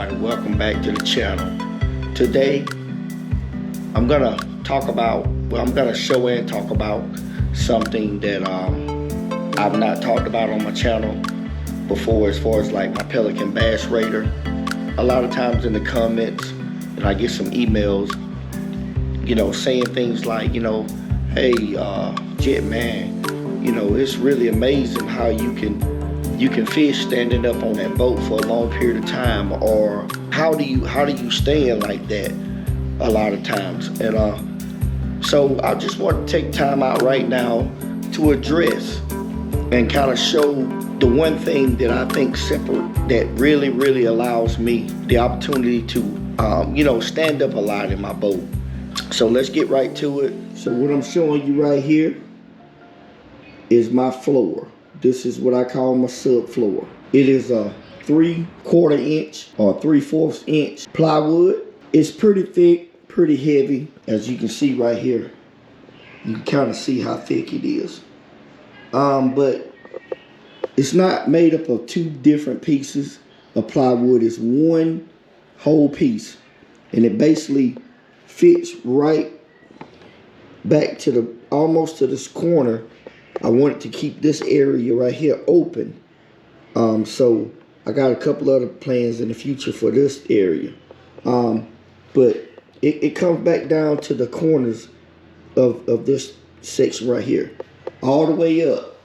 everybody, welcome back to the channel. Today I'm gonna talk about, I'm gonna show and talk about something that I've not talked about on my channel before, as far as like my Pelican Bass Raider. A lot of times in the comments, and I get some emails, saying things like, hey, Jett, man, it's really amazing how you can fish standing up on that boat for a long period of time, or how do you stand like that a lot of times. And so I just want to take time out right now to address and kind of show the one thing that I think that really allows me the opportunity to stand up a lot in my boat. So let's get right to it. So what I'm showing you right here is my floor. This is what I call my subfloor. It is a 3/4 inch or 3/4 inch plywood. It's pretty thick, pretty heavy. As you can see right here, you can kind of see how thick it is. But it's not made up of two different pieces of plywood. It's one whole piece, and it basically fits right back to almost to this corner. I wanted to keep this area right here open. So I got a couple other plans in the future for this area. But it comes back down to the corners of this section right here, all the way up.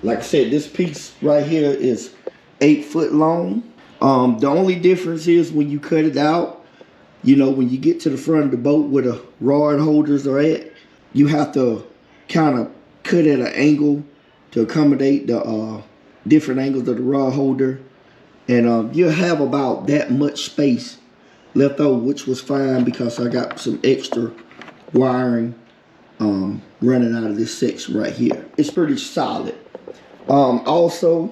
Like I said, this piece right here is 8 foot long. The only difference is when you cut it out, when you get to the front of the boat where the rod holders are at, you have to kind of cut at an angle to accommodate the different angles of the rod holder, and you'll have about that much space left over, which was fine because I got some extra wiring running out of this section right here. It's pretty solid. Also,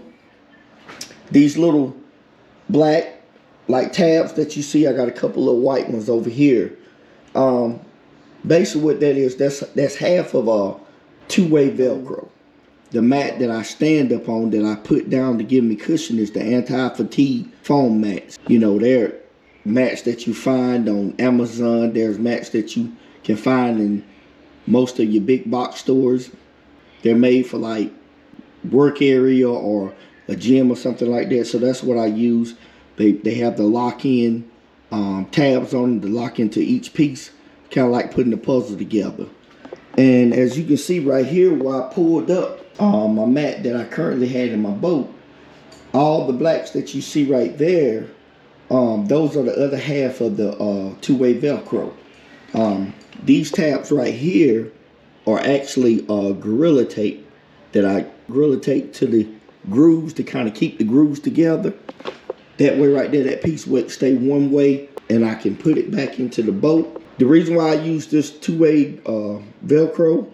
these little black like tabs that you see, I got a couple of white ones over here. Basically what that is, that's half of a two-way Velcro. The mat that I stand up on, that I put down to give me cushion, is the anti-fatigue foam mats. They're mats that you find on Amazon. There's mats that you can find in most of your big box stores. They're made for like work area or a gym or something like that. So that's what I use. They have the lock-in tabs on them to lock into each piece, kind of like putting the puzzle together. And as you can see right here, where I pulled up my mat that I currently had in my boat, all the blacks that you see right there, those are the other half of the two-way Velcro. These tabs right here are actually Gorilla Tape that I Gorilla Tape to the grooves to kind of keep the grooves together. That way right there, that piece will stay one way, and I can put it back into the boat. The reason why I use this two-way Velcro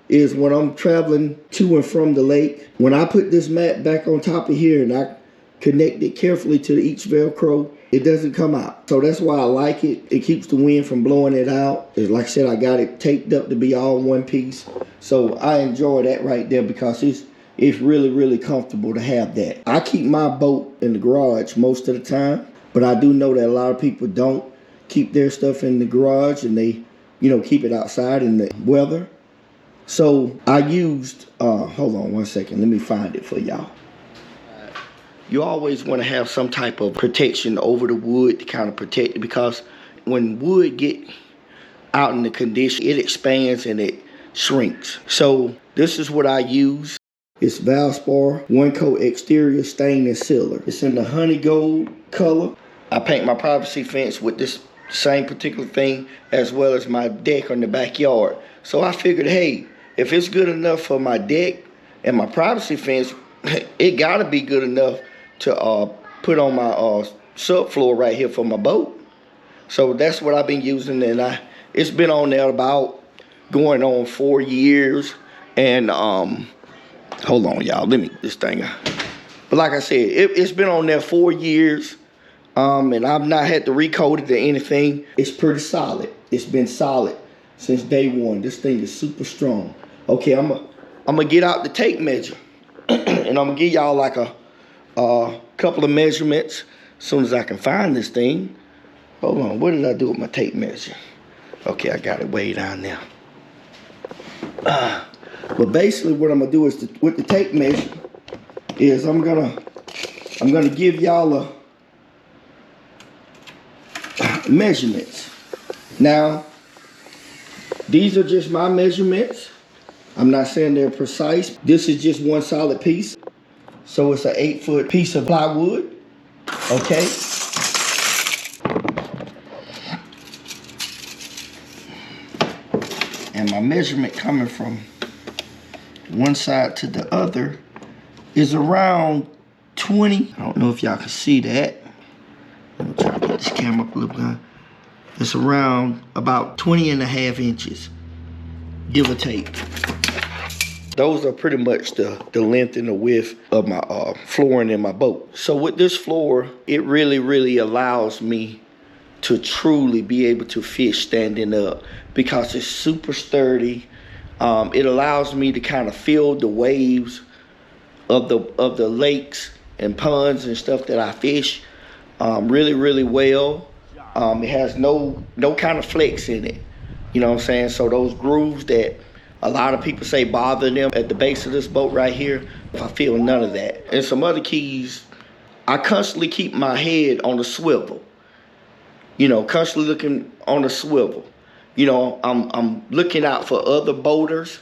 is when I'm traveling to and from the lake, when I put this mat back on top of here and I connect it carefully to each Velcro, it doesn't come out. So that's why I like it. It keeps the wind from blowing it out. Like I said, I got it taped up to be all one piece. So I enjoy that right there because it's really comfortable to have that. I keep my boat in the garage most of the time, but I do know that a lot of people don't keep their stuff in the garage, and they keep it outside in the weather. So I used hold on one second, let me find it for y'all. You always want to have some type of protection over the wood to kind of protect it, because when wood get out in the condition, it expands and it shrinks. So this is what I use. It's Valspar One Coat Exterior Stain and Sealer. It's in the honey gold color. I paint my privacy fence with this same particular thing, as well as my deck on the backyard. So I figured, hey, if it's good enough for my deck and my privacy fence, it gotta be good enough to put on my subfloor right here for my boat. So that's what I've been using, and it's been on there about going on 4 years. And hold on, y'all, let me this thing. But like I said, it's been on there 4 years. And I've not had to recoat it or anything. It's pretty solid. It's been solid since day one. This thing is super strong. Okay, I'm gonna get out the tape measure, and I'm gonna give y'all like a couple of measurements as soon as I can find this thing. Hold on, what did I do with my tape measure? Okay, I got it way down there. But basically what I'm gonna do is with the tape measure is I'm gonna give y'all measurements. Now, these are just my measurements. I'm not saying they're precise. This is just one solid piece. So it's an 8-foot piece of plywood, okay? And my measurement coming from one side to the other is around 20. I don't know if y'all can see that. Let me try to get this camera up a little bit. It's around about 20.5 inches, give or take. Those are pretty much the length and the width of my flooring in my boat. So with this floor, it really allows me to truly be able to fish standing up because it's super sturdy. It allows me to kind of feel the waves of the lakes and ponds and stuff that I fish really well. It has no kind of flex in it. You know what I'm saying? So those grooves that a lot of people say bother them at the base of this boat right here, I feel none of that. And some other keys, I constantly keep my head on the swivel. You know, constantly looking on the swivel. You know, I'm looking out for other boaters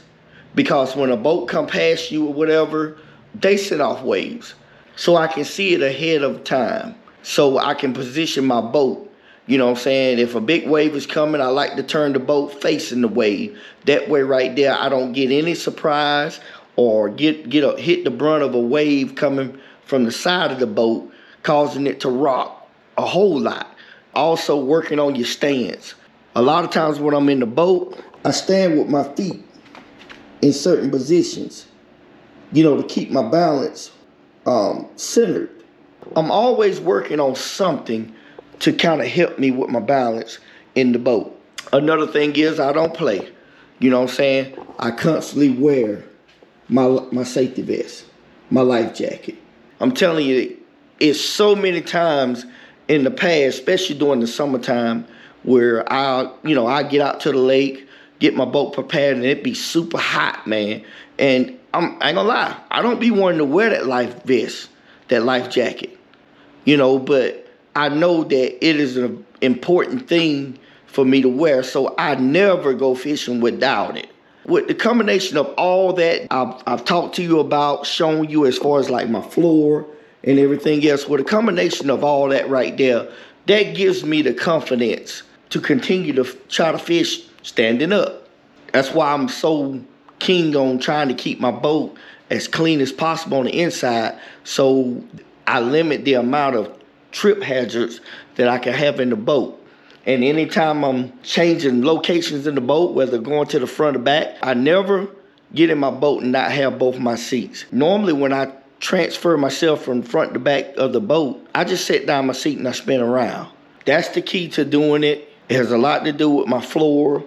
because when a boat come past you or whatever, they set off waves. So I can see it ahead of time. So I can position my boat. You know what I'm saying? If a big wave is coming, I like to turn the boat facing the wave. That way right there, I don't get any surprise or hit the brunt of a wave coming from the side of the boat, causing it to rock a whole lot. Also working on your stance. A lot of times when I'm in the boat, I stand with my feet in certain positions, you know, to keep my balance centered. I'm always working on something to kind of help me with my balance in the boat. Another thing is I don't play. You know what I'm saying? I constantly wear my safety vest, my life jacket. I'm telling you, it's so many times in the past, especially during the summertime, where I get out to the lake, get my boat prepared, and it be super hot, man. And I ain't gonna lie, I don't be wanting to wear that life vest, that life jacket, you know, but I know that it is an important thing for me to wear, so I never go fishing without it. With the combination of all that I've talked to you about, shown you as far as like my floor and everything else, with a combination of all that right there, that gives me the confidence to continue to try to fish standing up. That's why I'm so keen on trying to keep my boat as clean as possible on the inside, so I limit the amount of trip hazards that I can have in the boat. And anytime I'm changing locations in the boat, whether going to the front or back, I never get in my boat and not have both my seats. Normally when I transfer myself from front to back of the boat, I just sit down my seat and I spin around. That's the key to doing it. It has a lot to do with my floor.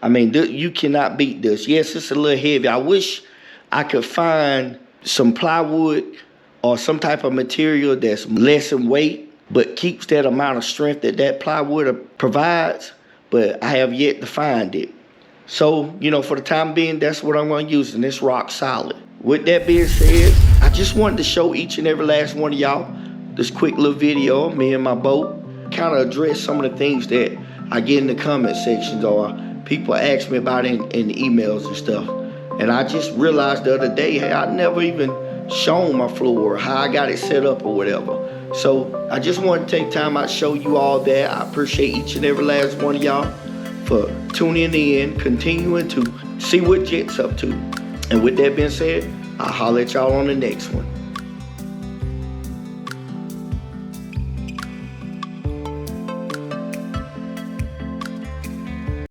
I mean, you cannot beat this. Yes, it's a little heavy. I wish I could find some plywood or some type of material that's less in weight, but keeps that amount of strength that plywood provides, but I have yet to find it. So, you know, for the time being, that's what I'm going to use, and it's rock solid. With that being said, I just wanted to show each and every last one of y'all this quick little video of me and my boat, kind of address some of the things that I get in the comment sections or people ask me about in the emails and stuff. And I just realized the other day, hey, I never even shown my floor, how I got it set up or whatever. So I just want to take time out to show you all that. I appreciate each and every last one of y'all for tuning in, continuing to see what Jett's up to. And with that being said, I'll holler at y'all on the next one.